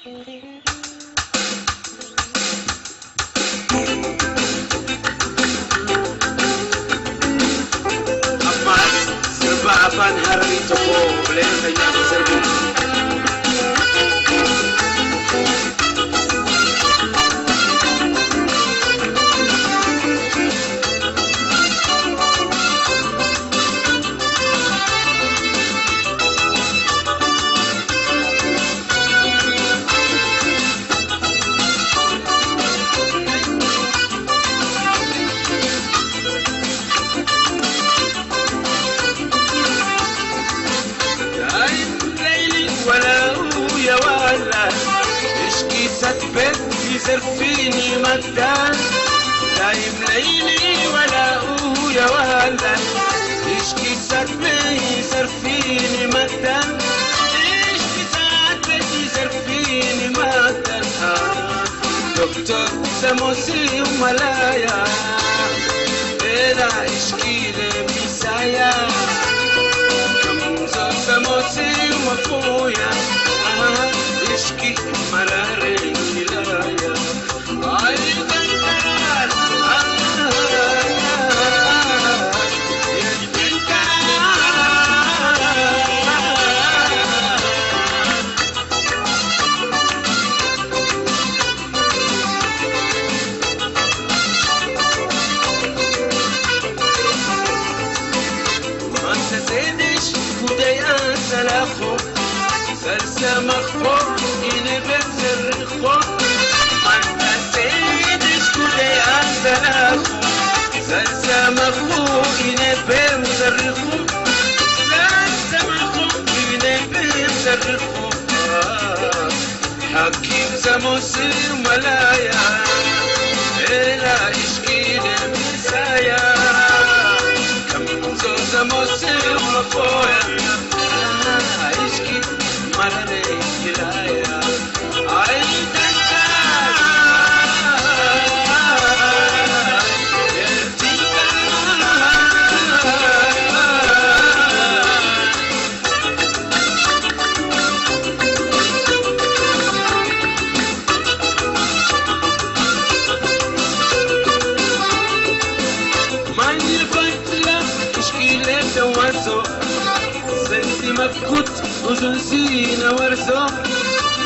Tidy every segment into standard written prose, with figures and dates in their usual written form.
Apaan hari toko boleh saya beserbu. يسرفيني مكان دايم ليلي ولا يا ولا يشكي سربي يسرفيني مكان يشكي سربي يسرفيني مكان دكتور سموسي وملايا بلا يشكي لي مسايا كم زور سموسي ومفويا يشكي مراري ولايا سلسة مخفوق ينبت الرخوق ما تسيدش كل أسلاخو سلسة مخفوق ينبت الرخوق سلسة مخفوق ينبت الرخوق حكيم زموسي وملايا إلا يشكي لمسايا كم زو زموسي ومفويا يشكي مرني كلايا عيدك ماني الفتلة تشكي لك دوازو سنسي مفكوت وزن سينا ورثو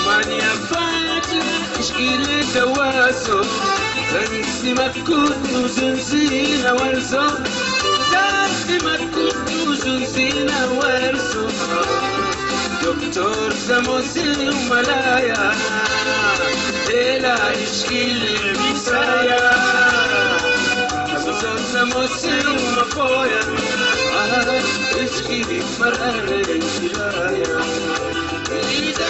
ماني فاتلة تشكي لك دوازو سنسي مفكوت وزن سينا ورثو سنسي مفكوت وزن سينا ورثو دكتور سموسي وملايا إلا يشكي لي مسايا دكتور سموسي ومفويا اشكي مرة الكلايا إذا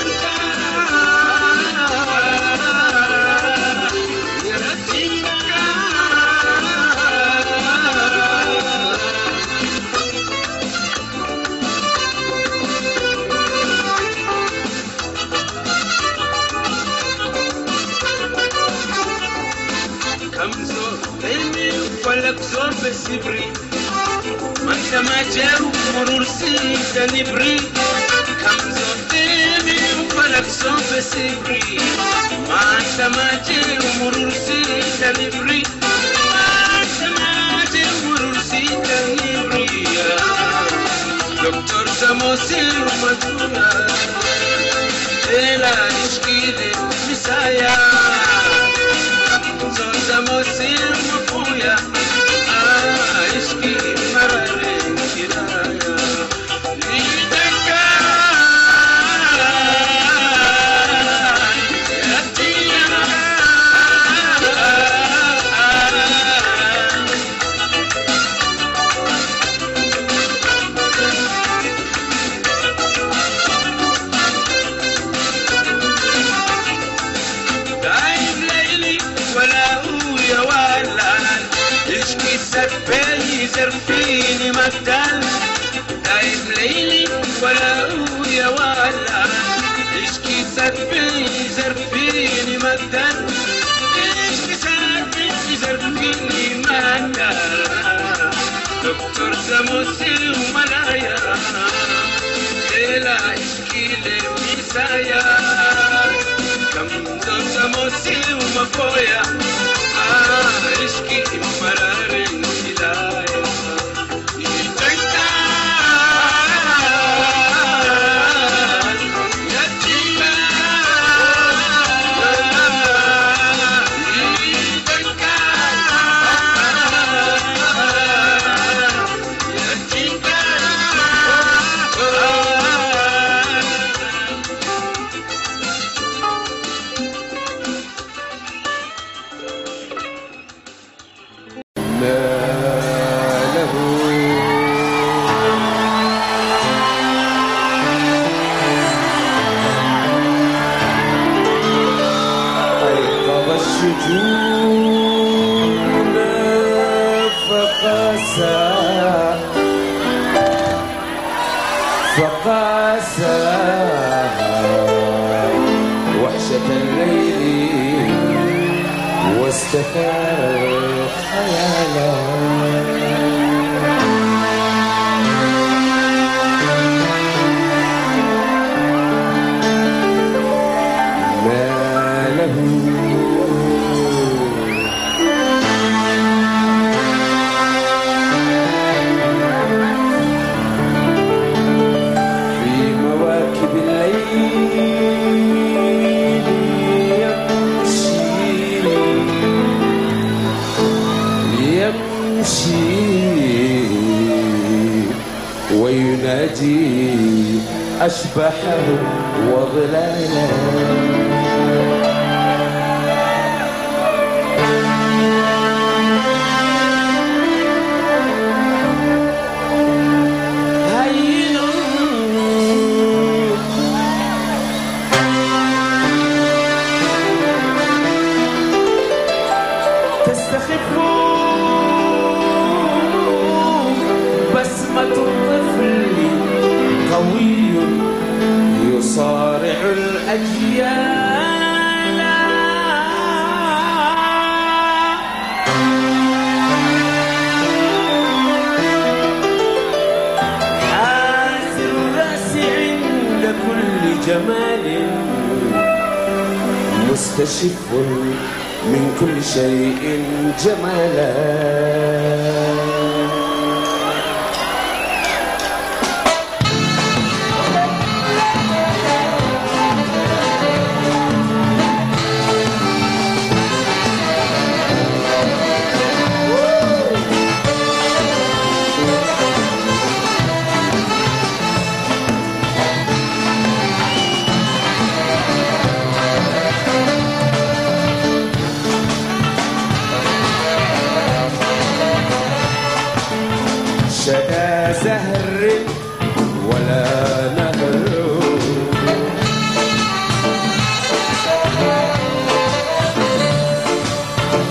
كم زور دايمي ولك زور بسبري ما انت ما جاو مرور سيتا نبري كم زور دايمي ولك زور بسبري ما انت ما جاو مرور سيتا نبري ما انت ما جاو مرور سيتا نبري دكتور سموسي ومدونا إلا يشكي لي مسايا زور سموسي ومفويا يشكي مرة الكلايا يسرفيني مكان دايم ليلي ولا يا ولا يشكي سرفيني يسرفيني مكان يشكي سرفيني يسرفيني مكان دكتور سموسي وملايا إلا يشكي لي مسايا نساها وحشة الليل واستثار خيالها. ما له في مواكب الليل يمشي وينادي أشباحه وظلاله. هين تستخف بسمة الطفل قوي يصارع الأجيال. حاسر الرأس عند كل جمال مستشف من كل شيء جمالا. شدا زهر ولا نهر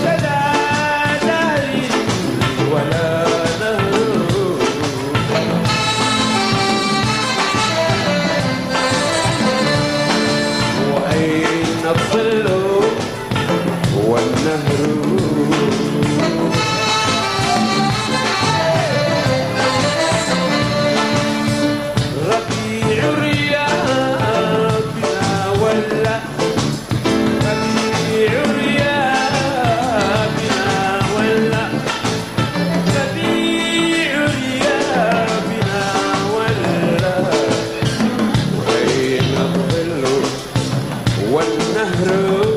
شدا زهر ولا نهر وأين الظل والنهر. والنهر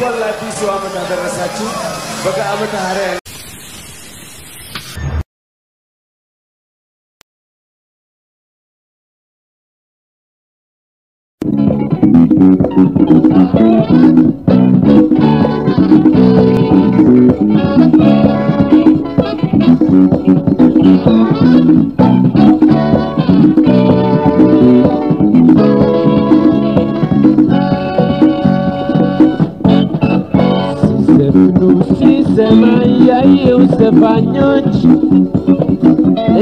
እንኳን ለአዲሱ ዓመት አደረሳችሁ። በዓመተ ሐረያ ዘፋኞች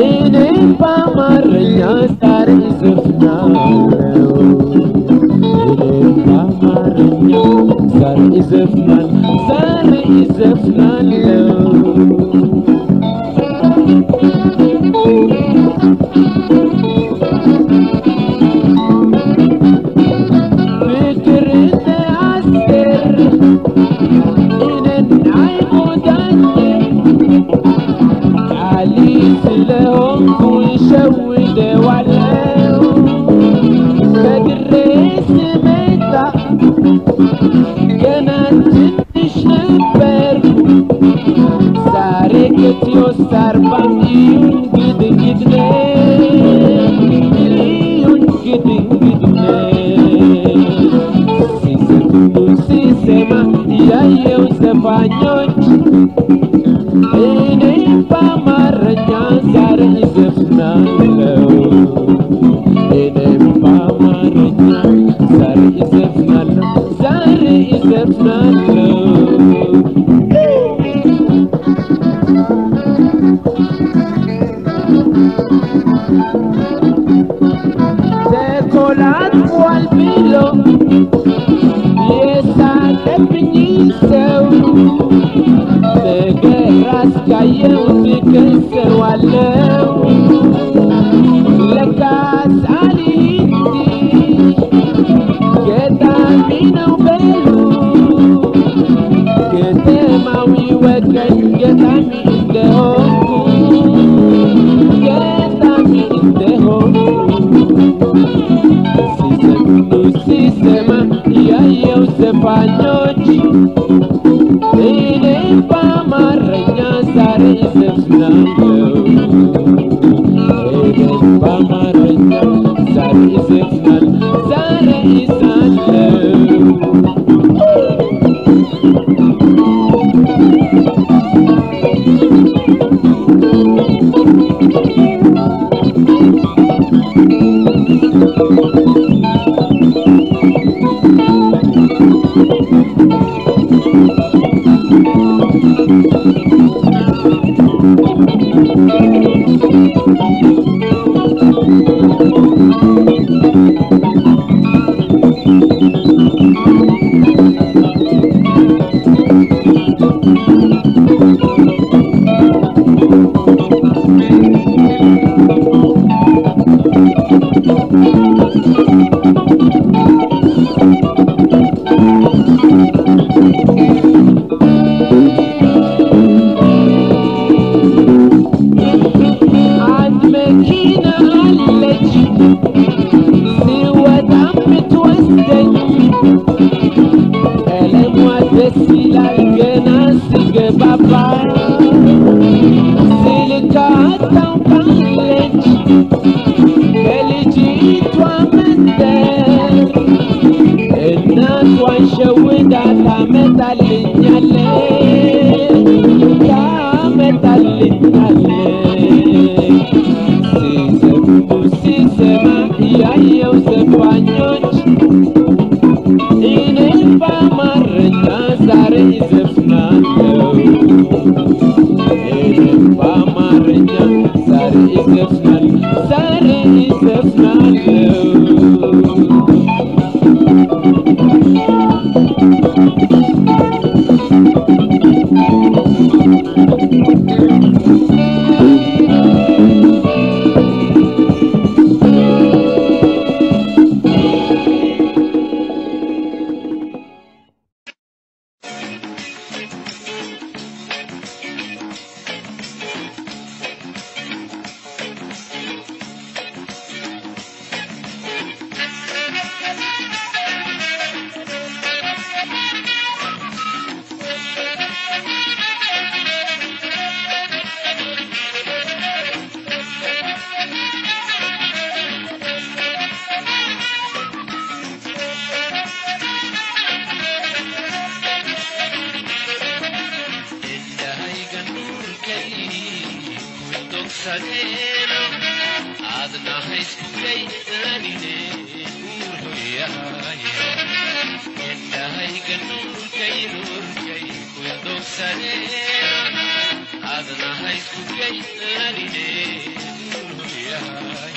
እኔ በአማርኛ ዛሬ ዘፍናለሁ እኔ በአማርኛ ዛሬ ዘፍናለሁ ዘፋኞች እኔ በአማርኛ ዛሬ ዘፍናለሁ እኔ በአማርኛ ዛሬ ዘፍናለሁ ተኮላትፏል ብሎ የሳቀብኝ ሰው ነገር አስካየው ትከሰዋለሁ ለካስ አሊቲ ገጣሚ ነው በሉ ከተማዊ ወገን ገጣሚ እንደሆንኩ ሲሰማ ያየው ዘፋኞች እኔ በአማርኛ ዛሬ ዘፍናለሁ እኔ በአማርኛ ዛሬ sadeno adna haysukay anine urhoyahay indahay ganurkay kudo sadeno adna haysukay anine urhoyahay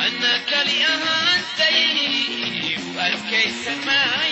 أنك لأهانتي وألكي سماء